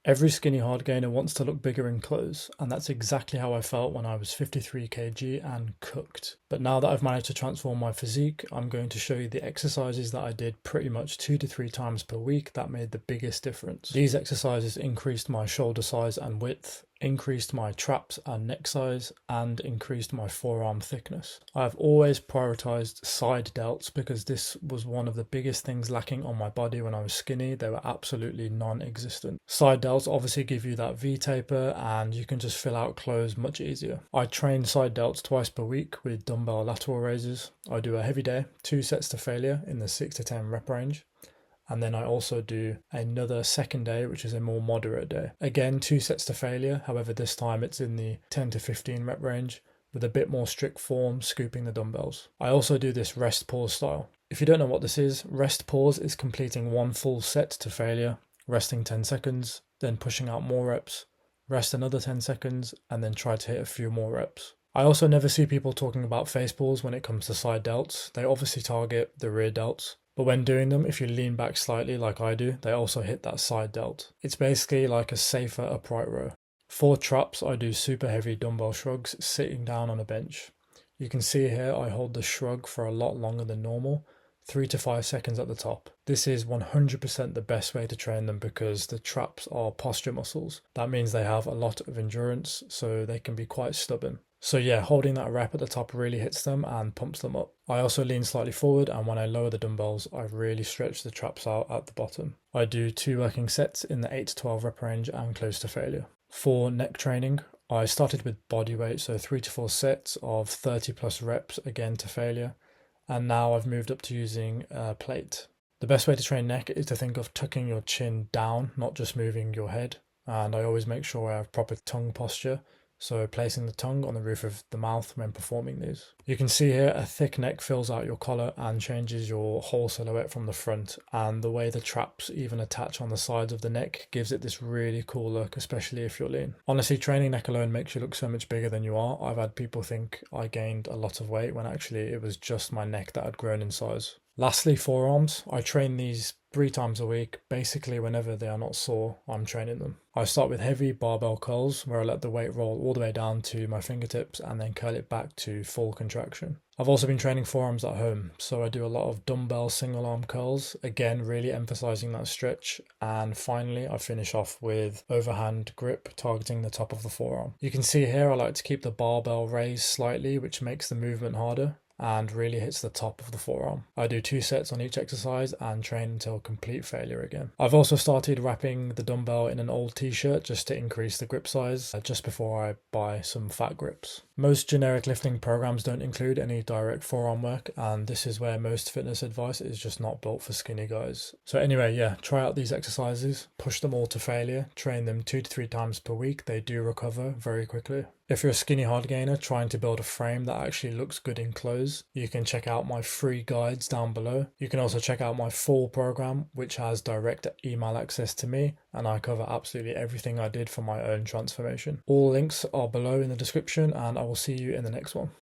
Every skinny hard gainer wants to look bigger in clothes, and that's exactly how I felt when I was 53 kg and cooked. But now that I've managed to transform my physique, I'm going to show you the exercises that I did pretty much 2 to 3 times per week that made the biggest difference. These exercises increased my shoulder size and width, increased my traps and neck size, and increased my forearm thickness. I've always prioritized side delts because this was one of the biggest things lacking on my body when I was skinny. They were absolutely non-existent. Side delts obviously give you that V-taper and you can just fill out clothes much easier. I train side delts twice per week with dumbbell lateral raises. I do a heavy day, 2 sets to failure in the 6 to 10 rep range. And then I also do another second day, which is a more moderate day. Again, 2 sets to failure. However, this time it's in the 10 to 15 rep range with a bit more strict form, scooping the dumbbells. I also do this rest pause style. If you don't know what this is, rest pause is completing one full set to failure, resting 10 seconds, then pushing out more reps, rest another 10 seconds, and then try to hit a few more reps. I also never see people talking about face pulls when it comes to side delts. They obviously target the rear delts. But when doing them, if you lean back slightly like I do, they also hit that side delt. It's basically like a safer upright row. For traps, I do super heavy dumbbell shrugs sitting down on a bench. You can see here I hold the shrug for a lot longer than normal, 3 to 5 seconds at the top. This is 100% the best way to train them because the traps are posture muscles. That means they have a lot of endurance, so they can be quite stubborn. So yeah, holding that rep at the top really hits them and pumps them up. I also lean slightly forward, and when I lower the dumbbells, I really stretch the traps out at the bottom. I do 2 working sets in the 8 to 12 rep range and close to failure. For neck training, I started with body weight, so 3 to 4 sets of 30 plus reps again to failure. And now I've moved up to using a plate. The best way to train neck is to think of tucking your chin down, not just moving your head. And I always make sure I have proper tongue posture. So placing the tongue on the roof of the mouth when performing these. You can see here a thick neck fills out your collar and changes your whole silhouette from the front, and the way the traps even attach on the sides of the neck gives it this really cool look, especially if you're lean. Honestly, training neck alone makes you look so much bigger than you are. I've had people think I gained a lot of weight when actually it was just my neck that had grown in size. Lastly, forearms. I train these 3 times a week. Basically, whenever they are not sore, I'm training them. I start with heavy barbell curls where I let the weight roll all the way down to my fingertips and then curl it back to full contraction. I've also been training forearms at home, so I do a lot of dumbbell single arm curls, again really emphasizing that stretch, and finally I finish off with overhand grip targeting the top of the forearm. You can see here I like to keep the barbell raised slightly, which makes the movement harder and really hits the top of the forearm. I do 2 sets on each exercise and train until complete failure again. I've also started wrapping the dumbbell in an old t-shirt just to increase the grip size just before I buy some fat grips. Most generic lifting programs don't include any direct forearm work, and this is where most fitness advice is just not built for skinny guys. So anyway, yeah, try out these exercises, push them all to failure, train them 2 to 3 times per week. They do recover very quickly. If you're a skinny hard gainer trying to build a frame that actually looks good in clothes, you can check out my free guides down below. You can also check out my full program, which has direct email access to me, and I cover absolutely everything I did for my own transformation. All links are below in the description, and I will see you in the next one.